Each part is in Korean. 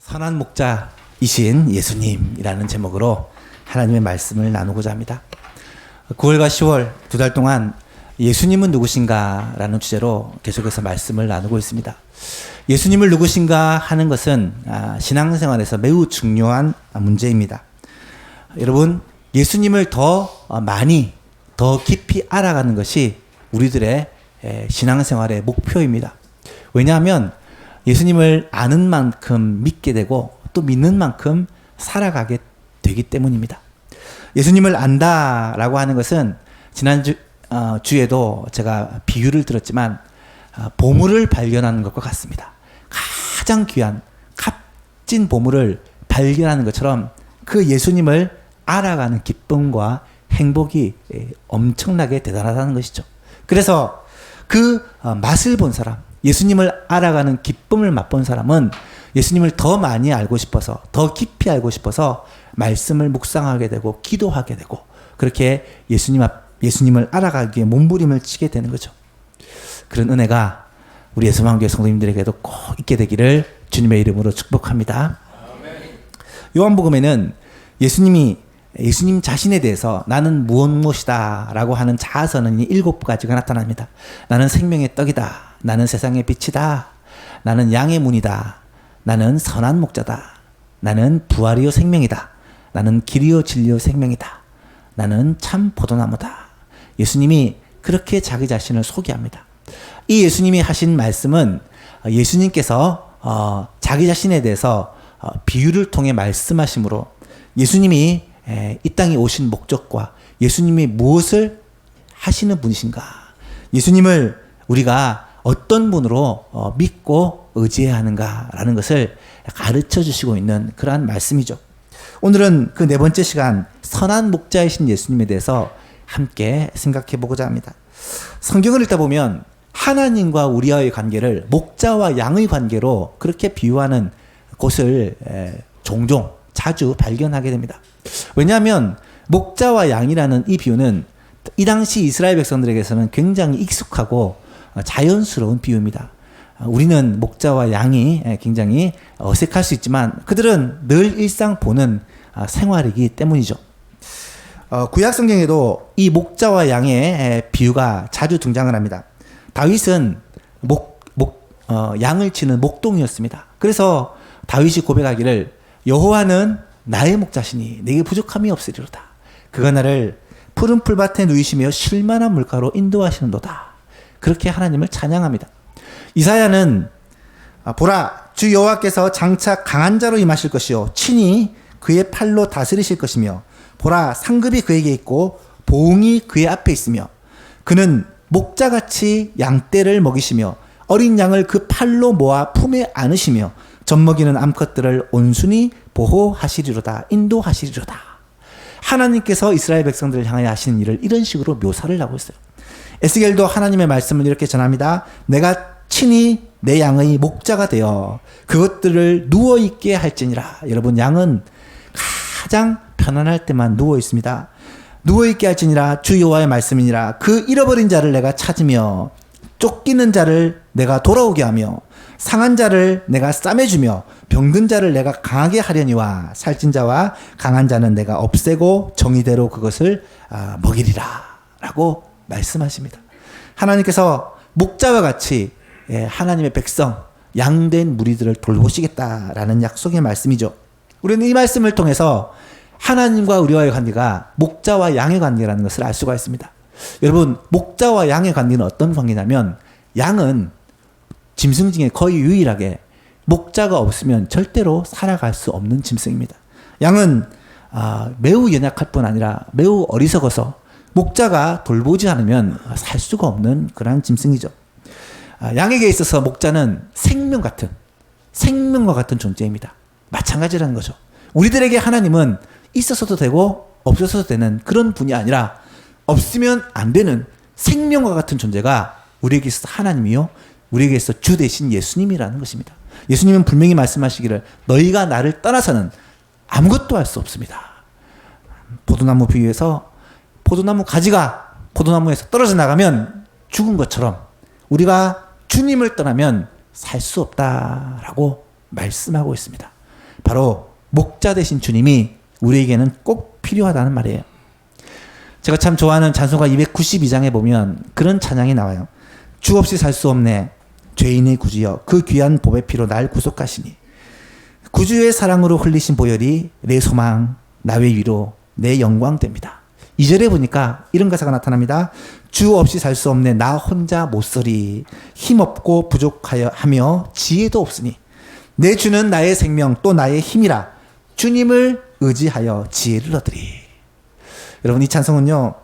선한 목자이신 예수님이라는 제목으로 하나님의 말씀을 나누고자 합니다. 9월과 10월 두 달 동안 예수님은 누구신가 라는 주제로 계속해서 말씀을 나누고 있습니다. 예수님을 누구신가 하는 것은 신앙생활에서 매우 중요한 문제입니다. 여러분, 예수님을 더 많이 더 깊이 알아가는 것이 우리들의 신앙생활의 목표입니다. 왜냐하면 예수님을 아는 만큼 믿게 되고 또 믿는 만큼 살아가게 되기 때문입니다. 예수님을 안다라고 하는 것은 주에도 제가 비유를 들었지만 보물을 발견하는 것과 같습니다. 가장 귀한 값진 보물을 발견하는 것처럼 그 예수님을 알아가는 기쁨과 행복이 엄청나게 대단하다는 것이죠. 그래서 그 맛을 본 사람, 예수님을 알아가는 기쁨을 맛본 사람은 예수님을 더 많이 알고 싶어서, 더 깊이 알고 싶어서 말씀을 묵상하게 되고 기도하게 되고 그렇게 예수님을 알아가기에 몸부림을 치게 되는 거죠. 그런 은혜가 우리 예수만교회 성도님들에게도 꼭 있게 되기를 주님의 이름으로 축복합니다. 요한복음에는 예수님 자신에 대해서 나는 무엇이다 라고 하는 자아선언이 7가지가 나타납니다. 나는 생명의 떡이다. 나는 세상의 빛이다. 나는 양의 문이다. 나는 선한 목자다. 나는 부활이요 생명이다. 나는 길이요 진리요 생명이다. 나는 참 포도나무다. 예수님이 그렇게 자기 자신을 소개합니다. 이 예수님이 하신 말씀은 예수님께서 자기 자신에 대해서 비유를 통해 말씀하심으로 예수님이 이 땅에 오신 목적과 예수님이 무엇을 하시는 분이신가, 예수님을 우리가 어떤 분으로 믿고 의지해야 하는가라는 것을 가르쳐 주시고 있는 그러한 말씀이죠. 오늘은 그 4번째 시간, 선한 목자이신 예수님에 대해서 함께 생각해 보고자 합니다. 성경을 읽다 보면 하나님과 우리와의 관계를 목자와 양의 관계로 그렇게 비유하는 곳을 종종 자주 발견하게 됩니다. 왜냐하면 목자와 양이라는 이 비유는 이 당시 이스라엘 백성들에게서는 굉장히 익숙하고 자연스러운 비유입니다. 우리는 목자와 양이 굉장히 어색할 수 있지만 그들은 늘 일상 보는 생활이기 때문이죠. 구약 성경에도 이 목자와 양의 비유가 자주 등장을 합니다. 다윗은 양을 치는 목동이었습니다. 그래서 다윗이 고백하기를 여호와는 나의 목자시니 내게 부족함이 없으리로다. 그가 나를 푸른 풀밭에 누이시며 쉴만한 물가로 인도하시는도다. 그렇게 하나님을 찬양합니다. 이사야는 보라, 주 여호와께서 장차 강한 자로 임하실 것이요 친히 그의 팔로 다스리실 것이며 보라, 상급이 그에게 있고 보응이 그의 앞에 있으며 그는 목자같이 양떼를 먹이시며 어린 양을 그 팔로 모아 품에 안으시며 젖먹이는 암컷들을 온순히 보호하시리로다, 인도하시리로다. 하나님께서 이스라엘 백성들을 향하여 하시는 일을 이런 식으로 묘사를 하고 있어요. 에스겔도 하나님의 말씀을 이렇게 전합니다. 내가 친히 내 양의 목자가 되어 그것들을 누워있게 할지니라. 여러분, 양은 가장 편안할 때만 누워 있습니다. 누워있게 할지니라. 주 여호와의 말씀이니라. 그 잃어버린 자를 내가 찾으며 쫓기는 자를 내가 돌아오게 하며 상한 자를 내가 싸매주며 병든 자를 내가 강하게 하려니와 살찐 자와 강한 자는 내가 없애고 정의대로 그것을 먹이리라 라고 말씀하십니다. 하나님께서 목자와 같이 하나님의 백성, 양된 무리들을 돌보시겠다라는 약속의 말씀이죠. 우리는 이 말씀을 통해서 하나님과 우리와의 관계가 목자와 양의 관계라는 것을 알 수가 있습니다. 여러분, 목자와 양의 관계는 어떤 관계냐면 양은 짐승 중에 거의 유일하게 목자가 없으면 절대로 살아갈 수 없는 짐승입니다. 양은 매우 연약할 뿐 아니라 매우 어리석어서 목자가 돌보지 않으면 살 수가 없는 그런 짐승이죠. 양에게 있어서 목자는 생명과 같은 존재입니다. 마찬가지라는 거죠. 우리들에게 하나님은 있어서도 되고 없어서도 되는 그런 분이 아니라 없으면 안 되는 생명과 같은 존재가 우리에게 있어서 하나님이요, 우리에게 있어서 주 대신 예수님이라는 것입니다. 예수님은 분명히 말씀하시기를 너희가 나를 떠나서는 아무것도 할 수 없습니다. 포도나무 비유에서 포도나무 가지가 포도나무에서 떨어져 나가면 죽은 것처럼 우리가 주님을 떠나면 살 수 없다라고 말씀하고 있습니다. 바로 목자 되신 주님이 우리에게는 꼭 필요하다는 말이에요. 제가 참 좋아하는 찬송가 292장에 보면 그런 찬양이 나와요. 주 없이 살 수 없네 죄인의 구주여 그 귀한 보배 피로 날 구속하시니 구주의 사랑으로 흘리신 보혈이 내 소망 나의 위로 내 영광 됩니다. 2절에 보니까 이런 가사가 나타납니다. 주 없이 살 수 없네 나 혼자 못서리 힘없고 부족하여 하며 지혜도 없으니 내 주는 나의 생명 또 나의 힘이라 주님을 의지하여 지혜를 얻으리. 여러분 이 찬송은요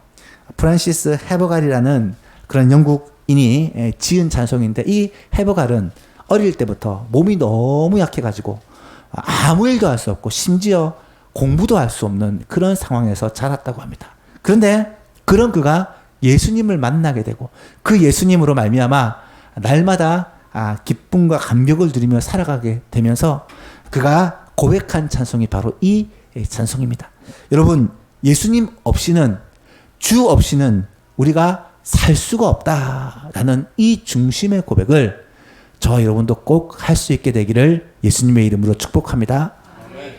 프란시스 헤버갈이라는 그런 영국인이 지은 찬송인데 이 헤버갈은 어릴 때부터 몸이 너무 약해가지고 아무 일도 할 수 없고 심지어 공부도 할 수 없는 그런 상황에서 자랐다고 합니다. 그런데 그런 그가 예수님을 만나게 되고 그 예수님으로 말미암아 날마다 기쁨과 감격을 누리며 살아가게 되면서 그가 고백한 찬송이 바로 이 찬송입니다. 여러분 예수님 없이는 주 없이는 우리가 살 수가 없다라는 이 중심의 고백을 저와 여러분도 꼭 할 수 있게 되기를 예수님의 이름으로 축복합니다.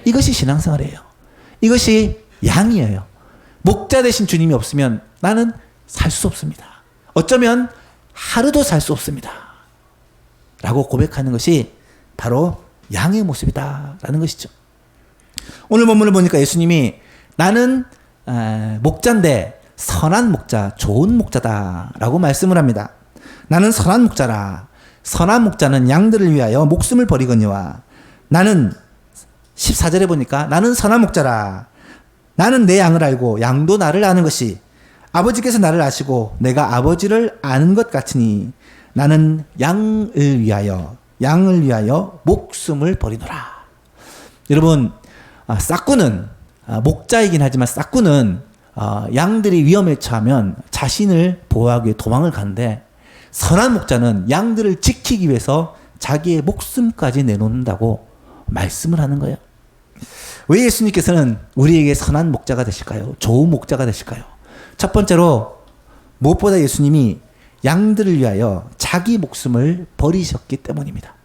이것이 신앙생활이에요. 이것이 양이에요. 목자 되신 주님이 없으면 나는 살 수 없습니다. 어쩌면 하루도 살 수 없습니다. 라고 고백하는 것이 바로 양의 모습이다라는 것이죠. 오늘 본문을 보니까 예수님이 나는 목자인데 선한 목자, 좋은 목자다라고 말씀을 합니다. 나는 선한 목자라. 선한 목자는 양들을 위하여 목숨을 버리거니와 나는 14절에 보니까 나는 선한 목자라. 나는 내 양을 알고 양도 나를 아는 것이 아버지께서 나를 아시고 내가 아버지를 아는 것 같으니 나는 양을 위하여 목숨을 버리노라. 여러분 싹구는 목자이긴 하지만 싹구는 양들이 위험에 처하면 자신을 보호하기 위해 도망을 가는데 선한 목자는 양들을 지키기 위해서 자기의 목숨까지 내놓는다고 말씀을 하는 거예요. 왜 예수님께서는 우리에게 선한 목자가 되실까요? 좋은 목자가 되실까요? 첫 번째로 무엇보다 예수님이 양들을 위하여 자기 목숨을 버리셨기 때문입니다.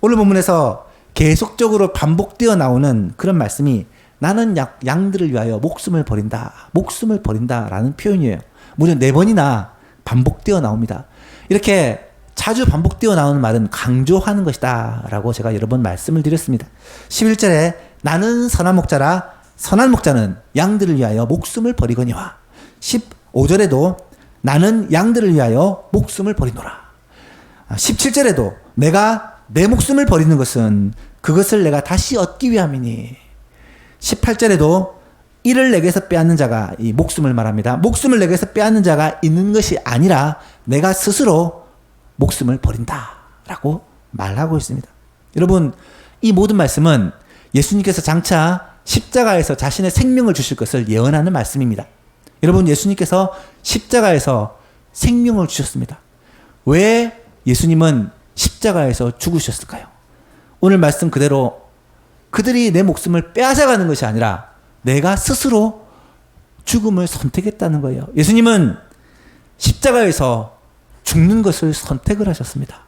오늘 본문에서 계속적으로 반복되어 나오는 그런 말씀이 나는 양들을 위하여 목숨을 버린다라는 표현이에요. 무려 4번이나 반복되어 나옵니다. 이렇게 자주 반복되어 나오는 말은 강조하는 것이다 라고 제가 여러 번 말씀을 드렸습니다. 11절에 나는 선한 목자라 선한 목자는 양들을 위하여 목숨을 버리거니와 15절에도 나는 양들을 위하여 목숨을 버리노라. 17절에도 내가 내 목숨을 버리는 것은 그것을 내가 다시 얻기 위함이니 18절에도 이를 내게서 빼앗는 자가 이 목숨을 말합니다. 목숨을 내게서 빼앗는 자가 있는 것이 아니라 내가 스스로 목숨을 버린다라고 말하고 있습니다. 여러분 이 모든 말씀은 예수님께서 장차 십자가에서 자신의 생명을 주실 것을 예언하는 말씀입니다. 여러분 예수님께서 십자가에서 생명을 주셨습니다. 왜 예수님은 십자가에서 죽으셨을까요? 오늘 말씀 그대로 그들이 내 목숨을 빼앗아가는 것이 아니라 내가 스스로 죽음을 선택했다는 거예요. 예수님은 십자가에서 죽는 것을 선택을 하셨습니다.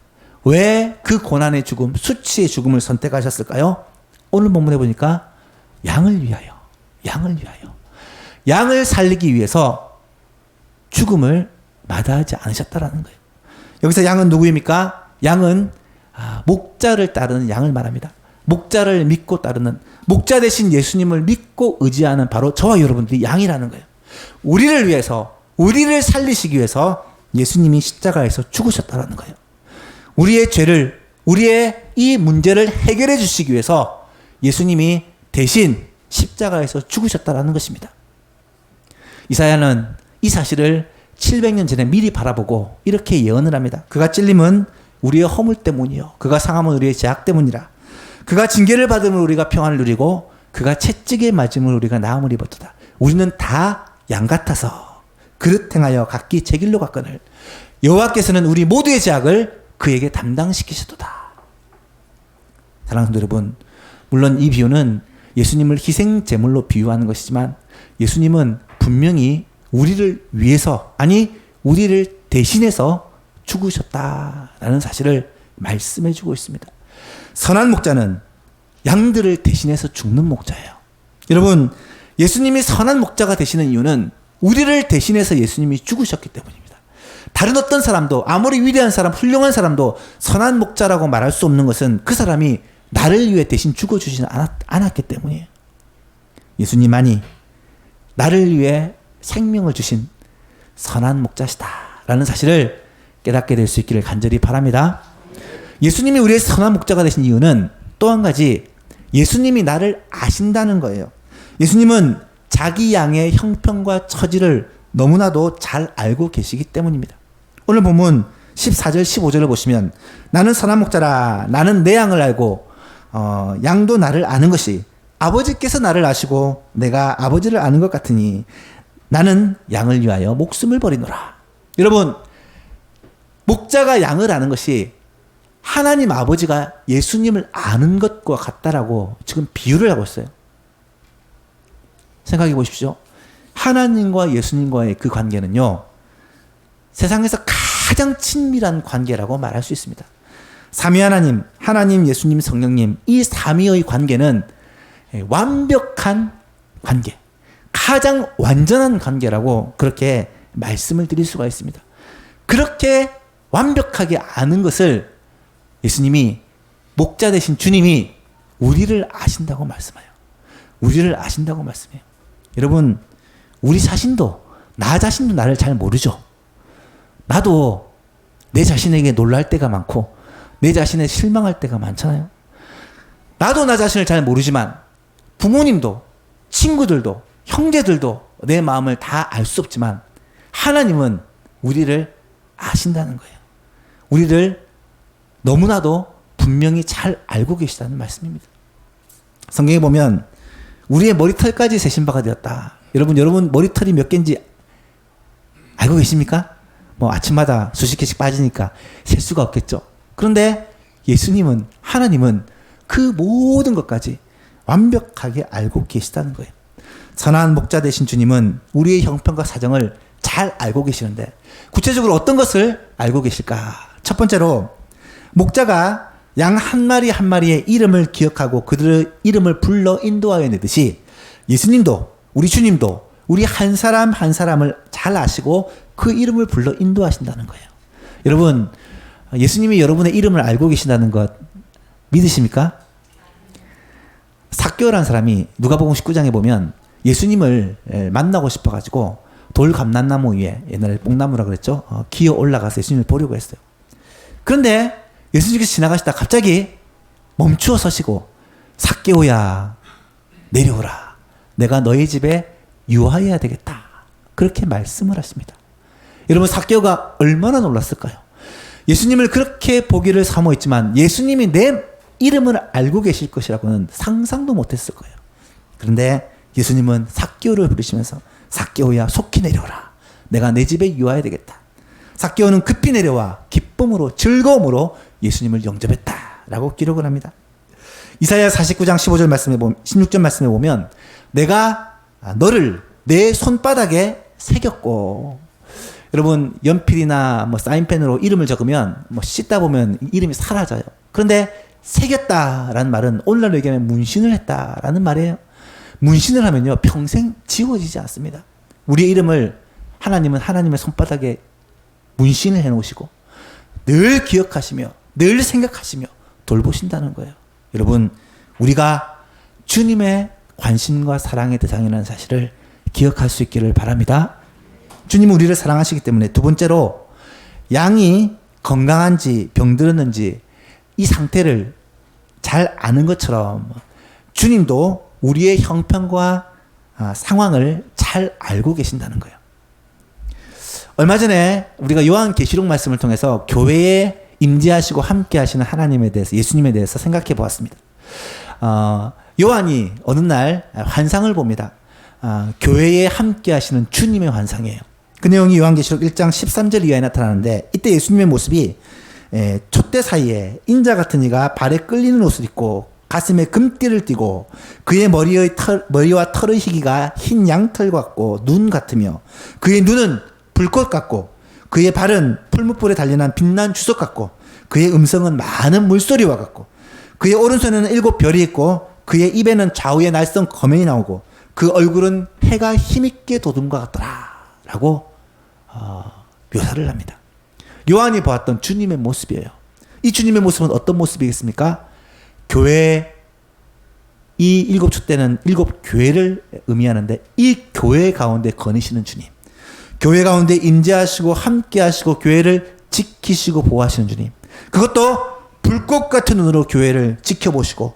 왜 그 고난의 죽음, 수치의 죽음을 선택하셨을까요? 오늘 본문에 보니까 양을 위하여. 양을 살리기 위해서 죽음을 마다하지 않으셨다라는 거예요. 여기서 양은 누구입니까? 양은 목자를 따르는 양을 말합니다. 목자를 믿고 따르는 목자 대신 예수님을 믿고 의지하는 바로 저와 여러분들이 양이라는 거예요. 우리를 위해서 우리를 살리시기 위해서 예수님이 십자가에서 죽으셨다라는 거예요. 우리의 죄를 우리의 이 문제를 해결해 주시기 위해서 예수님이 대신 십자가에서 죽으셨다라는 것입니다. 이사야는 이 사실을 700년 전에 미리 바라보고 이렇게 예언을 합니다. 그가 찔림은 우리의 허물 때문이요 그가 상함은 우리의 죄악 때문이라. 그가 징계를 받음으로 우리가 평안을 누리고 그가 채찍에 맞음으로 우리가 나음을 입었도다. 우리는 다 양 같아서 그릇 행하여 각기 제 길로 갔거늘 여호와께서는 우리 모두의 죄악을 그에게 담당시키셨도다. 사랑하는 성도 여러분, 물론 이 비유는 예수님을 희생 제물로 비유하는 것이지만 예수님은 분명히 우리를 위해서 아니 우리를 대신해서 죽으셨다라는 사실을 말씀해 주고 있습니다. 선한 목자는 양들을 대신해서 죽는 목자예요. 여러분, 예수님이 선한 목자가 되시는 이유는 우리를 대신해서 예수님이 죽으셨기 때문입니다. 다른 어떤 사람도, 아무리 위대한 사람, 훌륭한 사람도 선한 목자라고 말할 수 없는 것은 그 사람이 나를 위해 대신 죽어주지 않았기 때문이에요. 예수님만이 나를 위해 생명을 주신 선한 목자시다라는 사실을 깨닫게 될 수 있기를 간절히 바랍니다. 예수님이 우리의 선한 목자가 되신 이유는 또 한 가지, 예수님이 나를 아신다는 거예요. 예수님은 자기 양의 형편과 처지를 너무나도 잘 알고 계시기 때문입니다. 오늘 본문 14절 15절을 보시면 나는 선한 목자라 나는 내 양을 알고 양도 나를 아는 것이 아버지께서 나를 아시고 내가 아버지를 아는 것 같으니 나는 양을 위하여 목숨을 버리노라. 여러분, 목자가 양을 아는 것이 하나님 아버지가 예수님을 아는 것과 같다라고 지금 비유를 하고 있어요. 생각해 보십시오. 하나님과 예수님과의 그 관계는요, 세상에서 가장 친밀한 관계라고 말할 수 있습니다. 삼위 하나님, 하나님, 예수님, 성령님, 이 삼위의 관계는 완벽한 관계, 가장 완전한 관계라고 그렇게 말씀을 드릴 수가 있습니다. 그렇게 완벽하게 아는 것을 예수님이, 목자 되신 주님이 우리를 아신다고 말씀해요. 우리를 아신다고 말씀해요. 여러분, 우리 자신도, 나 자신도 나를 잘 모르죠. 나도 내 자신에게 놀랄 때가 많고 내 자신에 실망할 때가 많잖아요. 나도 나 자신을 잘 모르지만 부모님도, 친구들도, 형제들도 내 마음을 다 알 수 없지만 하나님은 우리를 아신다는 거예요. 우리를 너무나도 분명히 잘 알고 계시다는 말씀입니다. 성경에 보면 우리의 머리털까지 세신 바가 되었다. 여러분 머리털이 몇 개인지 알고 계십니까? 뭐 아침마다 수십 개씩 빠지니까 셀 수가 없겠죠. 그런데 예수님은, 하나님은 그 모든 것까지 완벽하게 알고 계시다는 거예요. 선한 목자 되신 주님은 우리의 형편과 사정을 잘 알고 계시는데 구체적으로 어떤 것을 알고 계실까? 첫 번째로, 목자가 양 한 마리 한 마리의 이름을 기억하고 그들의 이름을 불러 인도하여 내듯이 예수님도, 우리 주님도 우리 한 사람 한 사람을 잘 아시고 그 이름을 불러 인도하신다는 거예요. 여러분, 예수님이 여러분의 이름을 알고 계신다는 것 믿으십니까? 삭개오라는 사람이 누가복음 19장에 보면 예수님을 만나고 싶어가지고 돌 감람나무 위에, 옛날에 뽕나무라 그랬죠, 기어 올라가서 예수님을 보려고 했어요. 그런데 예수님께서 지나가시다 갑자기 멈추어 서시고 삭개오야 내려오라, 내가 너희 집에 유하여야 되겠다, 그렇게 말씀을 하십니다. 여러분, 삭개오가 얼마나 놀랐을까요? 예수님을 그렇게 보기를 사모했지만 예수님이 내 이름을 알고 계실 것이라고는 상상도 못했을 거예요. 그런데 예수님은 삭개오를 부르시면서 삭개오야 속히 내려오라, 내가 내 집에 유하여야 되겠다. 삭개오는 급히 내려와 기쁨으로, 즐거움으로 예수님을 영접했다라고 기록을 합니다. 이사야 49장 15절 말씀에 보면, 16절 말씀에 보면 내가 너를 내 손바닥에 새겼고, 여러분 연필이나 뭐 사인펜으로 이름을 적으면 뭐 씻다 보면 이름이 사라져요. 그런데 새겼다라는 말은 오늘날로 얘기하면 문신을 했다라는 말이에요. 문신을 하면요 평생 지워지지 않습니다. 우리의 이름을 하나님은 하나님의 손바닥에 문신을 해놓으시고 늘 기억하시며 늘 생각하시며 돌보신다는 거예요. 여러분, 우리가 주님의 관심과 사랑의 대상이라는 사실을 기억할 수 있기를 바랍니다. 주님은 우리를 사랑하시기 때문에. 두 번째로, 양이 건강한지 병들었는지 이 상태를 잘 아는 것처럼 주님도 우리의 형편과 상황을 잘 알고 계신다는 거예요. 얼마 전에 우리가 요한계시록 말씀을 통해서 교회에 임재하시고 함께 하시는 하나님에 대해서, 예수님에 대해서 생각해 보았습니다. 요한이 어느 날 환상을 봅니다. 교회에 함께 하시는 주님의 환상이에요. 그 내용이 요한계시록 1장 13절 이하에 나타나는데, 이때 예수님의 모습이 촛대 사이에 인자 같은 이가 발에 끌리는 옷을 입고 가슴에 금띠를 띠고 그의 머리와 털의 희기가 흰 양털 같고 눈 같으며 그의 눈은 불꽃 같고 그의 발은 풀무불에 달려난 빛난 주석 같고 그의 음성은 많은 물소리와 같고 그의 오른손에는 7별이 있고 그의 입에는 좌우의 날선 거면이 나오고 그 얼굴은 해가 힘있게 돋은 것 같더라 라고 묘사를 합니다. 요한이 보았던 주님의 모습이에요. 이 주님의 모습은 어떤 모습이겠습니까? 교회, 이 7촛대는 7교회를 의미하는데 이 교회 가운데 거니시는 주님, 교회 가운데 임재하시고 함께하시고 교회를 지키시고 보호하시는 주님, 그것도 불꽃 같은 눈으로 교회를 지켜보시고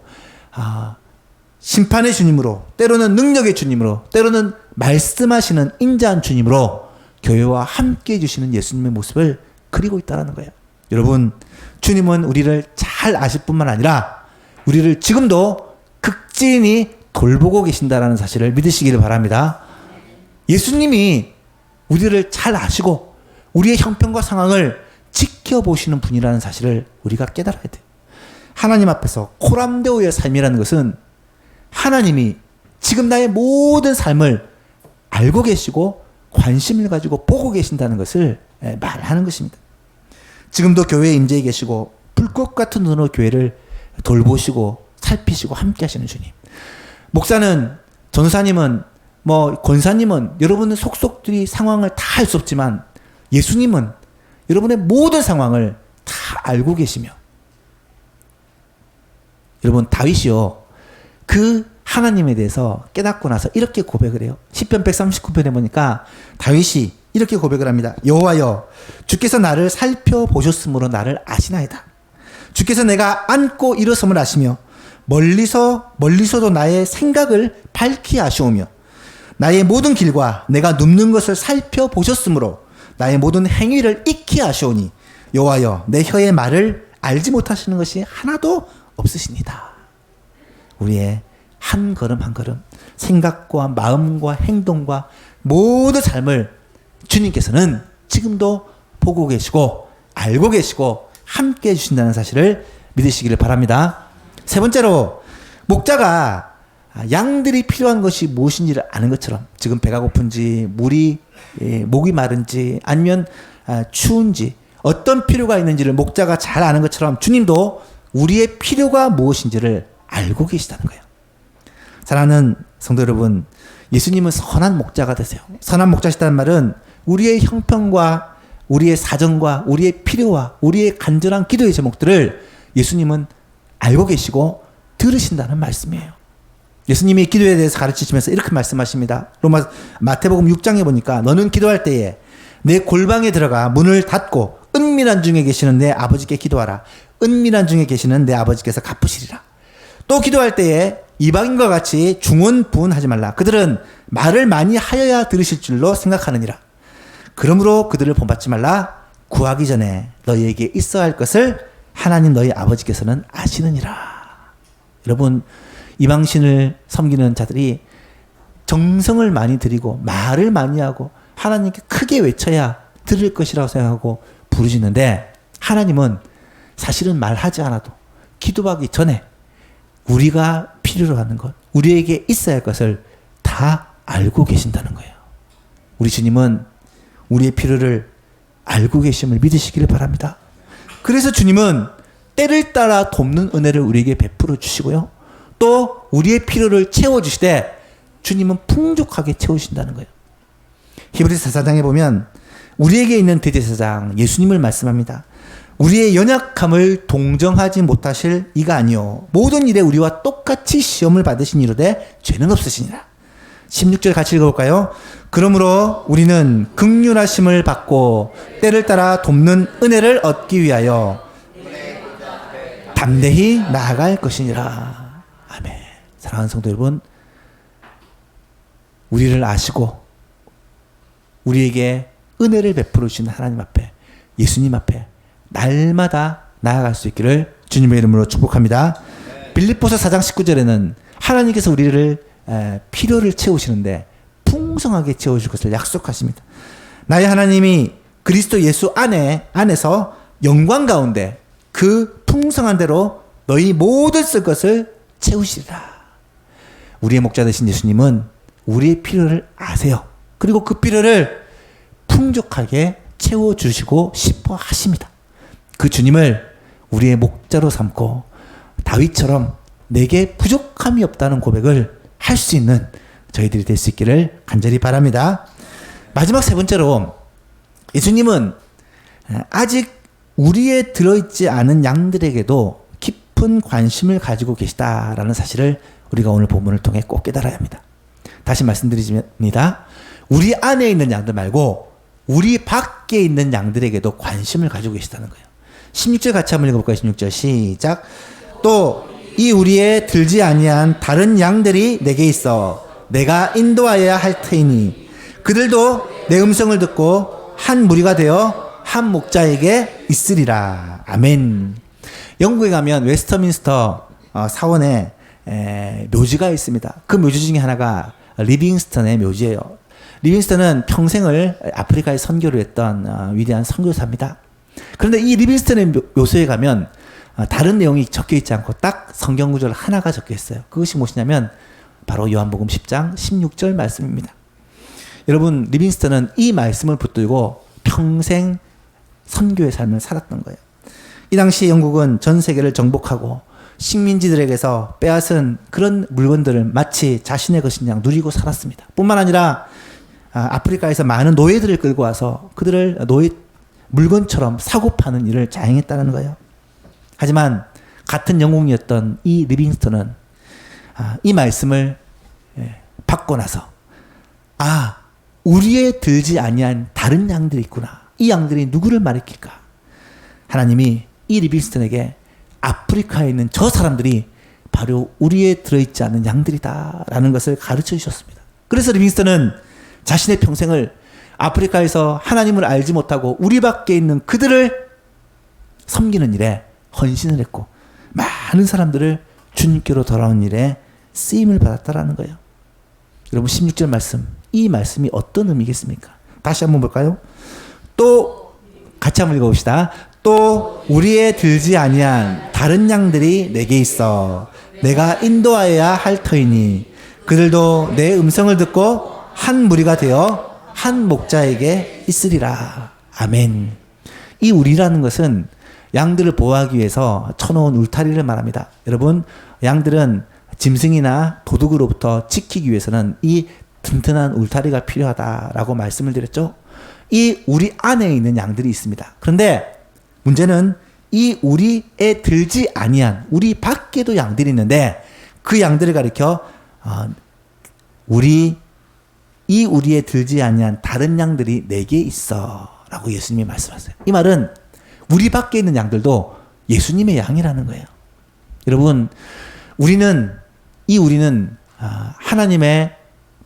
심판의 주님으로, 때로는 능력의 주님으로, 때로는 말씀하시는 인자한 주님으로 교회와 함께해 주시는 예수님의 모습을 그리고 있다는 거예요. 여러분, 주님은 우리를 잘 아실 뿐만 아니라 우리를 지금도 극진히 돌보고 계신다는 사실을 믿으시기를 바랍니다. 예수님이 우리를 잘 아시고 우리의 형편과 상황을 지켜보시는 분이라는 사실을 우리가 깨달아야 돼요. 하나님 앞에서 코람데오의 삶이라는 것은 하나님이 지금 나의 모든 삶을 알고 계시고 관심을 가지고 보고 계신다는 것을 말하는 것입니다. 지금도 교회에 임재해 계시고 불꽃 같은 눈으로 교회를 돌보시고 살피시고 함께 하시는 주님. 목사는, 전사님은, 권사님은 여러분의 속속들이 상황을 다 알 수 없지만 예수님은 여러분의 모든 상황을 다 알고 계시며, 여러분, 다윗이요, 그 하나님에 대해서 깨닫고 나서 이렇게 고백을 해요. 시편 139편에 보니까 다윗이 이렇게 고백을 합니다. 여호와여, 주께서 나를 살펴보셨으므로 나를 아시나이다. 주께서 내가 앉고 일어섬을 아시며 멀리서도 나의 생각을 밝히 아시오며 나의 모든 길과 내가 눕는 것을 살펴보셨으므로 나의 모든 행위를 익히 아시오니 여호와여, 내 혀의 말을 알지 못하시는 것이 하나도 없으시니다. 우리의 한 걸음 한 걸음, 생각과 마음과 행동과 모든 삶을 주님께서는 지금도 보고 계시고 알고 계시고 함께 해주신다는 사실을 믿으시기를 바랍니다. 세 번째로, 목자가 양들이 필요한 것이 무엇인지를 아는 것처럼, 지금 배가 고픈지, 목이 마른지, 아니면 추운지, 어떤 필요가 있는지를 목자가 잘 아는 것처럼 주님도 우리의 필요가 무엇인지를 알고 계시다는 거예요. 사랑하는 성도 여러분, 예수님은 선한 목자가 되세요. 선한 목자시다는 말은 우리의 형편과 우리의 사정과 우리의 필요와 우리의 간절한 기도의 제목들을 예수님은 알고 계시고 들으신다는 말씀이에요. 예수님이 기도에 대해서 가르치시면서 이렇게 말씀하십니다. 마태복음 6장에 보니까 너는 기도할 때에 내 골방에 들어가 문을 닫고 은밀한 중에 계시는 내 아버지께 기도하라. 은밀한 중에 계시는 내 아버지께서 갚으시리라. 또 기도할 때에 이방인과 같이 중언부언하지 말라. 그들은 말을 많이 하여야 들으실 줄로 생각하느니라. 그러므로 그들을 본받지 말라. 구하기 전에 너희에게 있어야 할 것을 하나님 너희 아버지께서는 아시느니라. 여러분, 이방신을 섬기는 자들이 정성을 많이 들이고 말을 많이 하고 하나님께 크게 외쳐야 들을 것이라고 생각하고 부르짖는데, 하나님은 사실은 말하지 않아도 기도하기 전에 우리가 필요로 하는 것, 우리에게 있어야 할 것을 다 알고 계신다는 거예요. 우리 주님은 우리의 필요를 알고 계심을 믿으시기를 바랍니다. 그래서 주님은 때를 따라 돕는 은혜를 우리에게 베풀어 주시고요, 또 우리의 필요를 채워주시되 주님은 풍족하게 채우신다는 거예요. 히브리서 4장에 보면 우리에게 있는 대제사장 예수님을 말씀합니다. 우리의 연약함을 동정하지 못하실 이가 아니요 모든 일에 우리와 똑같이 시험을 받으신 이로되 죄는 없으시니라. 16절 같이 읽어볼까요? 그러므로 우리는 긍휼하심을 받고 때를 따라 돕는 은혜를 얻기 위하여 담대히 나아갈 것이니라. 아멘. 사랑하는 성도 여러분, 우리를 아시고 우리에게 은혜를 베풀어 주신 하나님 앞에, 예수님 앞에 날마다 나아갈 수 있기를 주님의 이름으로 축복합니다. 빌립보서 4장 19절에는 하나님께서 우리를 필요를 채우시는데 풍성하게 채워줄 것을 약속하십니다. 나의 하나님이 그리스도 예수 안에서 영광 가운데 그 풍성한 대로 너희 모든 쓸 것을 채우시리라. 우리의 목자 되신 예수님은 우리의 필요를 아세요. 그리고 그 필요를 풍족하게 채워주시고 싶어 하십니다. 그 주님을 우리의 목자로 삼고 다윗처럼 내게 부족함이 없다는 고백을 할 수 있는 저희들이 될 수 있기를 간절히 바랍니다. 마지막 세 번째로 예수님은 아직 우리에 들어있지 않은 양들에게도 깊은 관심을 가지고 계시다라는 사실을 우리가 오늘 본문을 통해 꼭 깨달아야 합니다. 다시 말씀드립니다. 우리 안에 있는 양들 말고 우리 밖에 있는 양들에게도 관심을 가지고 계시다는 거예요. 16절 같이 한번 읽어볼까요? 16절 시작. 또 이 우리에 들지 아니한 다른 양들이 내게 있어 내가 인도하여야 할 터이니 그들도 내 음성을 듣고 한 무리가 되어 한 목자에게 있으리라. 아멘. 영국에 가면 웨스터민스터 사원에 묘지가 있습니다. 그 묘지 중에 하나가 리빙스턴의 묘지예요. 리빙스턴은 평생을 아프리카에 선교를 했던 위대한 선교사입니다. 그런데 이 리빙스턴의 묘소에 가면 다른 내용이 적혀 있지 않고 딱 성경 구절 하나가 적혀 있어요. 그것이 무엇이냐면 바로 요한복음 10장 16절 말씀입니다. 여러분, 리빙스턴은 이 말씀을 붙들고 평생 선교의 삶을 살았던 거예요. 이 당시 영국은 전 세계를 정복하고 식민지들에게서 빼앗은 그런 물건들을 마치 자신의 것인 양 누리고 살았습니다. 뿐만 아니라 아프리카에서 많은 노예들을 끌고 와서 그들을 노예 물건처럼 사고 파는 일을 자행했다는 거예요. 하지만 같은 영웅이었던 이 리빙스턴은 이 말씀을 받고 나서 우리에 들지 아니한 다른 양들이 있구나. 이 양들이 누구를 말일까? 하나님이 이 리빙스턴에게 아프리카에 있는 저 사람들이 바로 우리에 들어있지 않은 양들이다라는 것을 가르쳐 주셨습니다. 그래서 리빙스턴은 자신의 평생을 아프리카에서 하나님을 알지 못하고 우리 밖에 있는 그들을 섬기는 일에 헌신을 했고 많은 사람들을 주님께로 돌아온 일에 쓰임을 받았다라는 거예요. 여러분 16절 말씀, 이 말씀이 어떤 의미겠습니까? 다시 한번 볼까요? 또 같이 한번 읽어봅시다. 또 우리에 들지 아니한 다른 양들이 내게 있어 내가 인도하여야 할 터이니 그들도 내 음성을 듣고 한 무리가 되어 한 목자에게 있으리라. 아멘. 이 우리라는 것은 양들을 보호하기 위해서 쳐놓은 울타리를 말합니다. 여러분, 양들은 짐승이나 도둑으로부터 지키기 위해서는 이 튼튼한 울타리가 필요하다라고 말씀을 드렸죠. 이 우리 안에 있는 양들이 있습니다. 그런데 문제는 이 우리에 들지 아니한 우리 밖에도 양들이 있는데 그 양들을 가리켜 이 우리에 들지 아니한 다른 양들이 내게 있어라고 예수님이 말씀하세요. 이 말은 우리 밖에 있는 양들도 예수님의 양이라는 거예요. 여러분, 우리는 하나님의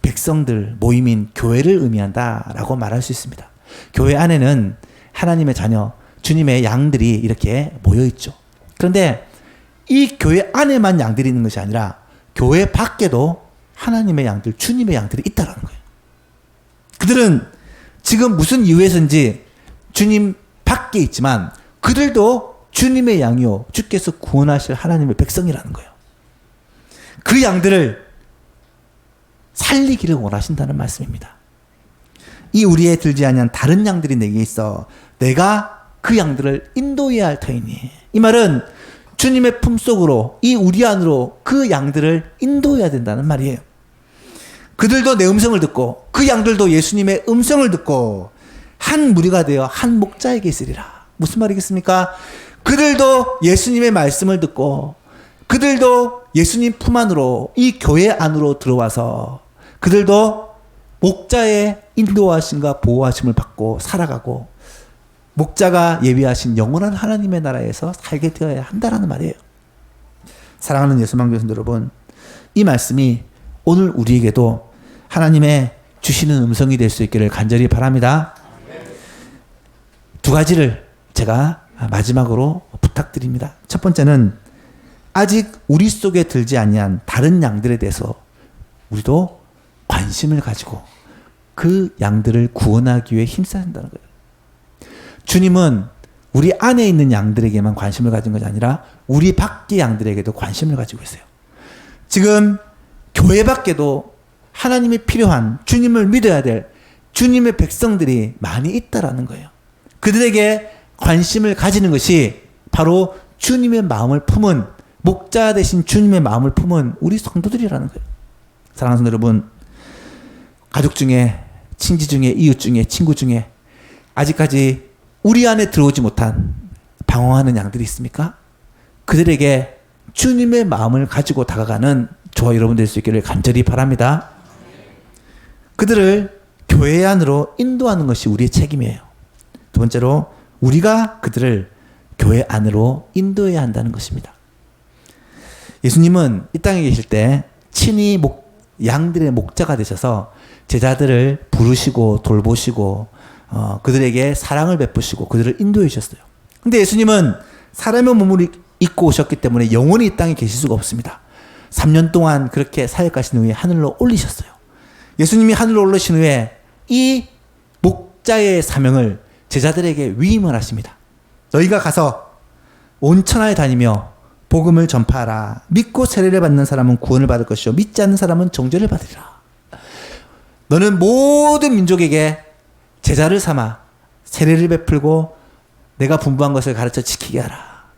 백성들 모임인 교회를 의미한다라고 말할 수 있습니다. 교회 안에는 하나님의 자녀, 주님의 양들이 이렇게 모여 있죠. 그런데 이 교회 안에만 양들이 있는 것이 아니라 교회 밖에도 하나님의 양들, 주님의 양들이 있다는 거예요. 그들은 지금 무슨 이유에서인지 주님 밖에 있지만 그들도 주님의 양이요 주께서 구원하실 하나님의 백성이라는 거예요. 그 양들을 살리기를 원하신다는 말씀입니다. 이 우리에 들지 아니한 다른 양들이 내게 있어 내가 그 양들을 인도해야 할 터이니. 이 말은 주님의 품속으로 이 우리 안으로 그 양들을 인도해야 된다는 말이에요. 그들도 내 음성을 듣고 그 양들도 예수님의 음성을 듣고 한 무리가 되어 한 목자에게 있으리라. 무슨 말이겠습니까? 그들도 예수님의 말씀을 듣고 그들도 예수님 품 안으로 이 교회 안으로 들어와서 그들도 목자의 인도하심과 보호하심을 받고 살아가고 목자가 예비하신 영원한 하나님의 나라에서 살게 되어야 한다는 말이에요. 사랑하는 예수망 교신 여러분, 이 말씀이 오늘 우리에게도 하나님의 주시는 음성이 될 수 있기를 간절히 바랍니다. 두 가지를 제가 마지막으로 부탁드립니다. 첫 번째는 아직 우리 속에 들지 아니한 다른 양들에 대해서 우리도 관심을 가지고 그 양들을 구원하기 위해 힘써야 한다는 거예요. 주님은 우리 안에 있는 양들에게만 관심을 가진 것이 아니라 우리 밖의 양들에게도 관심을 가지고 있어요. 지금 교회 밖에도 하나님이 필요한 주님을 믿어야 될 주님의 백성들이 많이 있다라는 거예요. 그들에게 관심을 가지는 것이 바로 주님의 마음을 품은 목자 대신 주님의 마음을 품은 우리 성도들이라는 거예요. 사랑하는 성도 여러분, 가족 중에, 친지 중에, 이웃 중에, 친구 중에 아직까지 우리 안에 들어오지 못한 방황하는 양들이 있습니까? 그들에게 주님의 마음을 가지고 다가가는 저와 여러분 될 수 있기를 간절히 바랍니다. 그들을 교회 안으로 인도하는 것이 우리의 책임이에요. 두 번째로 우리가 그들을 교회 안으로 인도해야 한다는 것입니다. 예수님은 이 땅에 계실 때 친히 양들의 목자가 되셔서 제자들을 부르시고 돌보시고 그들에게 사랑을 베푸시고 그들을 인도해 주셨어요. 근데 예수님은 사람의 몸을 입고 오셨기 때문에 영원히 이 땅에 계실 수가 없습니다. 3년 동안 그렇게 사역하신 후에 하늘로 올리셨어요. 예수님이 하늘로 올리신 후에 이 목자의 사명을 제자들에게 위임을 하십니다. 너희가 가서 온 천하에 다니며 복음을 전파하라. 믿고 세례를 받는 사람은 구원을 받을 것이요 믿지 않는 사람은 정죄를 받으리라. 너는 모든 민족에게 제자를 삼아 세례를 베풀고 내가 분부한 것을 가르쳐 지키게 하라.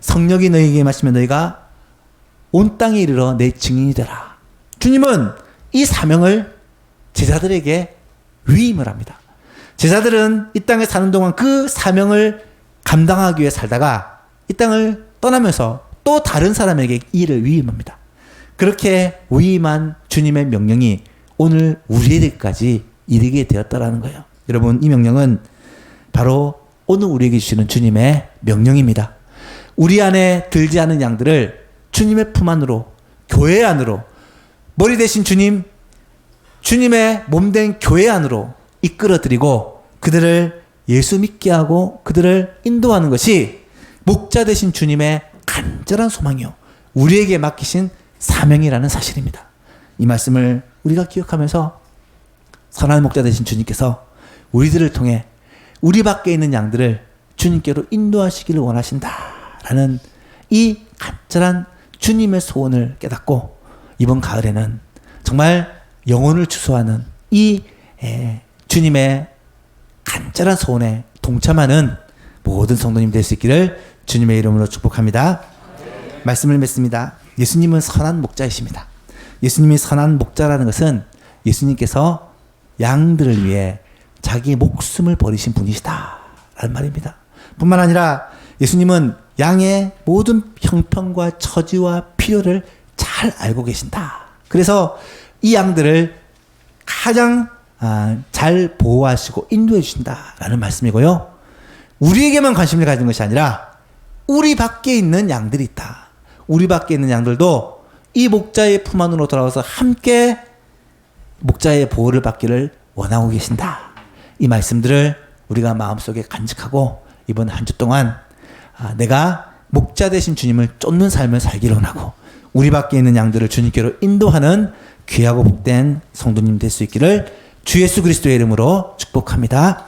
성령이 너희에게 임하시면 너희가 온 땅에 이르러 내 증인이 되라. 주님은 이 사명을 제자들에게 위임을 합니다. 제자들은 이 땅에 사는 동안 그 사명을 감당하기 위해 살다가 이 땅을 떠나면서 또 다른 사람에게 이 일을 위임합니다. 그렇게 위임한 주님의 명령이 오늘 우리에게까지 이르게 되었다라는 거예요. 여러분, 이 명령은 바로 오늘 우리에게 주시는 주님의 명령입니다. 우리 안에 들지 않은 양들을 주님의 품 안으로, 교회 안으로, 머리 대신 주님, 주님의 몸된 교회 안으로 이끌어들이고 그들을 예수 믿게 하고 그들을 인도하는 것이 목자 되신 주님의 간절한 소망이요, 우리에게 맡기신 사명이라는 사실입니다. 이 말씀을 우리가 기억하면서 선한 목자 되신 주님께서 우리들을 통해 우리 밖에 있는 양들을 주님께로 인도하시기를 원하신다라는 이 간절한 주님의 소원을 깨닫고 이번 가을에는 정말 영혼을 주소하는 이 주님의 간절한 소원에 동참하는 모든 성도님 될 수 있기를 주님의 이름으로 축복합니다. 말씀을 맺습니다. 예수님은 선한 목자이십니다. 예수님이 선한 목자라는 것은 예수님께서 양들을 위해 자기 목숨을 버리신 분이시다 라는 말입니다. 뿐만 아니라 예수님은 양의 모든 형편과 처지와 필요를 잘 알고 계신다. 그래서 이 양들을 가장 잘 보호하시고 인도해 주신다라는 말씀이고요. 우리에게만 관심을 가진 것이 아니라 우리 밖에 있는 양들이 있다. 우리 밖에 있는 양들도 이 목자의 품 안으로 돌아와서 함께 목자의 보호를 받기를 원하고 계신다. 이 말씀들을 우리가 마음속에 간직하고 이번 한 주 동안 내가 목자 되신 주님을 쫓는 삶을 살기를 원하고 우리 밖에 있는 양들을 주님께로 인도하는 귀하고 복된 성도님 될 수 있기를 주 예수 그리스도의 이름으로 축복합니다.